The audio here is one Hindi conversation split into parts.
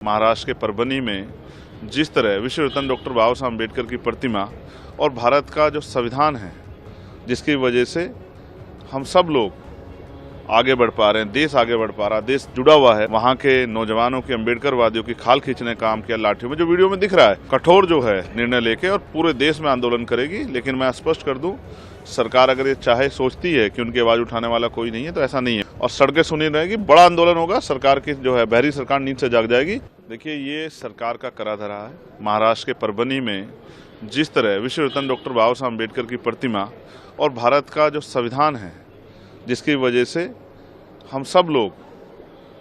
महाराष्ट्र के परभनी में जिस तरह विश्व रत्न डॉक्टर बाबा साहब अम्बेडकर की प्रतिमा और भारत का जो संविधान है, जिसकी वजह से हम सब लोग आगे बढ़ पा रहे हैं, देश आगे बढ़ पा रहा है, देश जुड़ा हुआ है। वहाँ के नौजवानों की, अम्बेडकर वादियों की खाल खींचने का काम किया लाठियों में, जो वीडियो में दिख रहा है। कठोर जो है निर्णय लेके और पूरे देश में आंदोलन करेगी। लेकिन मैं स्पष्ट कर दूं, सरकार अगर ये चाहे, सोचती है कि उनकी आवाज उठाने वाला कोई नहीं है, तो ऐसा नहीं है। और सड़कें सुनी रहेगी, बड़ा आंदोलन होगा, सरकार की जो है बहरी सरकार नींद से जाग जाएगी। देखिए, ये सरकार का करा धरा है। महाराष्ट्र के परभनी में जिस तरह विश्व रत्न डॉक्टर बाबा साहब अम्बेडकर की प्रतिमा और भारत का जो संविधान है, जिसकी वजह से हम सब लोग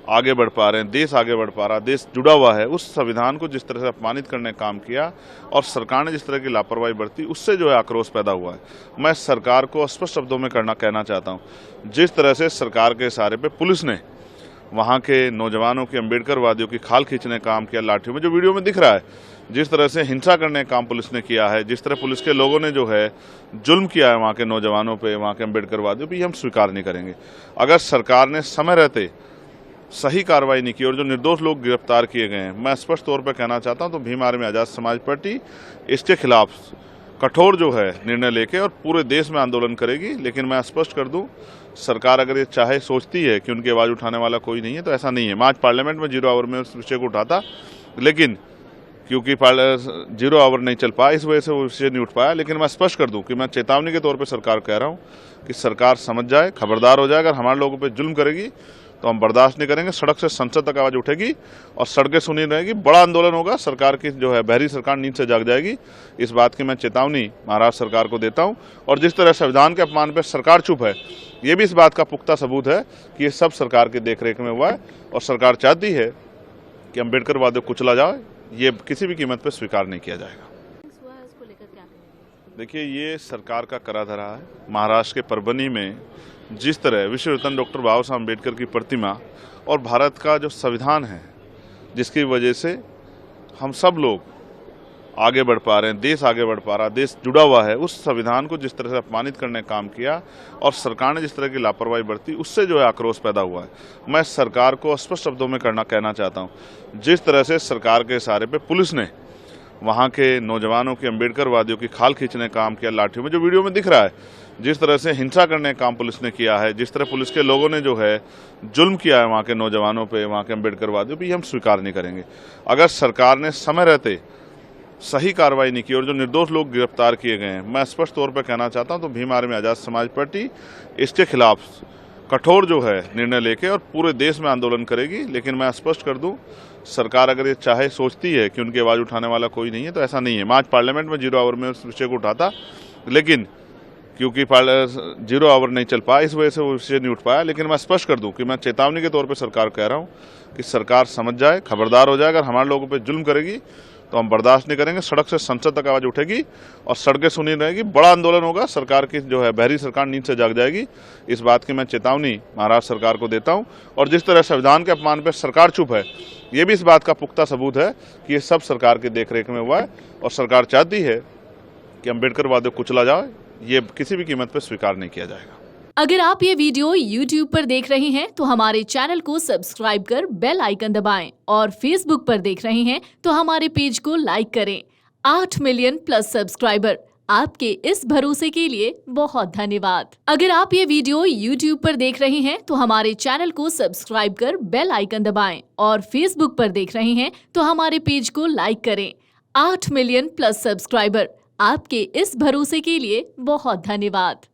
आगे बढ़ पा रहे हैं, देश आगे बढ़ पा रहा है, देश जुड़ा हुआ है, उस संविधान को जिस तरह से अपमानित करने का काम किया और सरकार ने जिस तरह की लापरवाही बरती, उससे जो है आक्रोश पैदा हुआ है। मैं सरकार को स्पष्ट शब्दों में कहना चाहता हूँ, जिस तरह से सरकार के इशारे पे पुलिस ने वहाँ के नौजवानों की, अम्बेडकर वादियों की खाल खींचने का काम किया लाठियों में, जो वीडियो में दिख रहा है। जिस तरह से हिंसा करने का काम पुलिस ने किया है, जिस तरह पुलिस के लोगों ने जो है जुल्म किया है वहाँ के नौजवानों पे, वहाँ के अम्बेडकर वादियों पे, ये हम स्वीकार नहीं करेंगे। अगर सरकार ने समय रहते सही कार्रवाई नहीं की और जो निर्दोष लोग गिरफ्तार किए गए हैं, मैं स्पष्ट तौर पर कहना चाहता हूं, तो भीम आर्मी आज़ाद समाज पार्टी इसके खिलाफ कठोर जो है निर्णय लेके और पूरे देश में आंदोलन करेगी। लेकिन मैं स्पष्ट कर दूं, सरकार अगर ये चाहे, सोचती है कि उनकी आवाज़ उठाने वाला कोई नहीं है, तो ऐसा नहीं है। मैं आज पार्लियामेंट में 0 आवर में उस विषय को उठाता, लेकिन क्योंकि 0 आवर नहीं चल पाया, इस वजह से वो विषय नहीं उठ पाया। लेकिन मैं स्पष्ट कर दूं कि मैं चेतावनी के तौर पर सरकार कह रहा हूँ कि सरकार समझ जाए, खबरदार हो जाए। अगर हमारे लोगों पर जुल्म करेगी तो हम बर्दाश्त नहीं करेंगे। सड़क से संसद तक आवाज उठेगी और सड़कें सुनी रहेगी, बड़ा आंदोलन होगा, सरकार की जो है बहरी सरकार नींद से जाग जाएगी। इस बात की मैं चेतावनी महाराष्ट्र सरकार को देता हूं। और जिस तरह संविधान के अपमान पर सरकार चुप है, ये भी इस बात का पुख्ता सबूत है कि ये सब सरकार की देखरेख में हुआ है। और सरकार चाहती है कि अम्बेडकर वादियों को कुचला जाए, ये किसी भी कीमत पर स्वीकार नहीं किया जाएगा। देखिए, ये सरकार का करा धरा है। महाराष्ट्र के परभनी में जिस तरह विश्व रत्न डॉक्टर बाबा साहब अम्बेडकर की प्रतिमा और भारत का जो संविधान है, जिसकी वजह से हम सब लोग आगे बढ़ पा रहे हैं, देश आगे बढ़ पा रहा है, देश जुड़ा हुआ है, उस संविधान को जिस तरह से अपमानित करने का काम किया और सरकार ने जिस तरह की लापरवाही बरती, उससे जो है आक्रोश पैदा हुआ है। मैं सरकार को स्पष्ट शब्दों में कहना चाहता हूँ, जिस तरह से सरकार के इशारे पे पुलिस ने वहाँ के नौजवानों की, अम्बेडकर वादियों की खाल खींचने का काम किया लाठियों में, जो वीडियो में दिख रहा है। जिस तरह से हिंसा करने का काम पुलिस ने किया है, जिस तरह पुलिस के लोगों ने जो है जुल्म किया है वहाँ के नौजवानों पे, वहाँ के अम्बेडकर वादियों पे, ये हम स्वीकार नहीं करेंगे। अगर सरकार ने समय रहते सही कार्रवाई नहीं की और जो निर्दोष लोग गिरफ्तार किए गए हैं, मैं स्पष्ट तौर पर कहना चाहता हूँ, तो भीम आर्मी आज़ाद समाज पार्टी इसके खिलाफ कठोर जो है निर्णय लेके और पूरे देश में आंदोलन करेगी। लेकिन मैं स्पष्ट कर दूं, सरकार अगर ये चाहे, सोचती है कि उनकी आवाज़ उठाने वाला कोई नहीं है, तो ऐसा नहीं है। मैं आज पार्लियामेंट में 0 आवर में उस विषय को उठाता, लेकिन क्योंकि 0 आवर नहीं चल पाया, इस वजह से वो विषय नहीं उठ पाया। लेकिन मैं स्पष्ट कर दूं कि मैं चेतावनी के तौर पर सरकार कह रहा हूँ कि सरकार समझ जाए, खबरदार हो जाए। अगर हमारे लोगों पर जुल्म करेगी तो हम बर्दाश्त नहीं करेंगे। सड़क से संसद तक आवाज उठेगी और सड़कें सुनी रहेगी, बड़ा आंदोलन होगा, सरकार की जो है बहरी सरकार नींद से जाग जाएगी। इस बात की मैं चेतावनी महाराष्ट्र सरकार को देता हूं। और जिस तरह संविधान के अपमान पर सरकार चुप है, ये भी इस बात का पुख्ता सबूत है कि ये सब सरकार की देखरेख में हुआ है। और सरकार चाहती है कि अम्बेडकर वादियों को कुचला जाए, ये किसी भी कीमत पर स्वीकार नहीं किया जाएगा। अगर आप ये वीडियो YouTube पर देख रहे हैं तो हमारे चैनल को सब्सक्राइब कर बेल आइकन दबाएं, और Facebook पर देख रहे हैं तो हमारे पेज को लाइक करें। 8 मिलियन प्लस सब्सक्राइबर, आपके इस भरोसे के लिए बहुत धन्यवाद। अगर आप ये वीडियो YouTube पर देख रहे हैं तो हमारे चैनल को सब्सक्राइब कर बेल आइकन दबाएं, और Facebook पर देख रहे हैं तो हमारे पेज को लाइक करें। 8 मिलियन प्लस सब्सक्राइबर, आपके इस भरोसे के लिए बहुत धन्यवाद।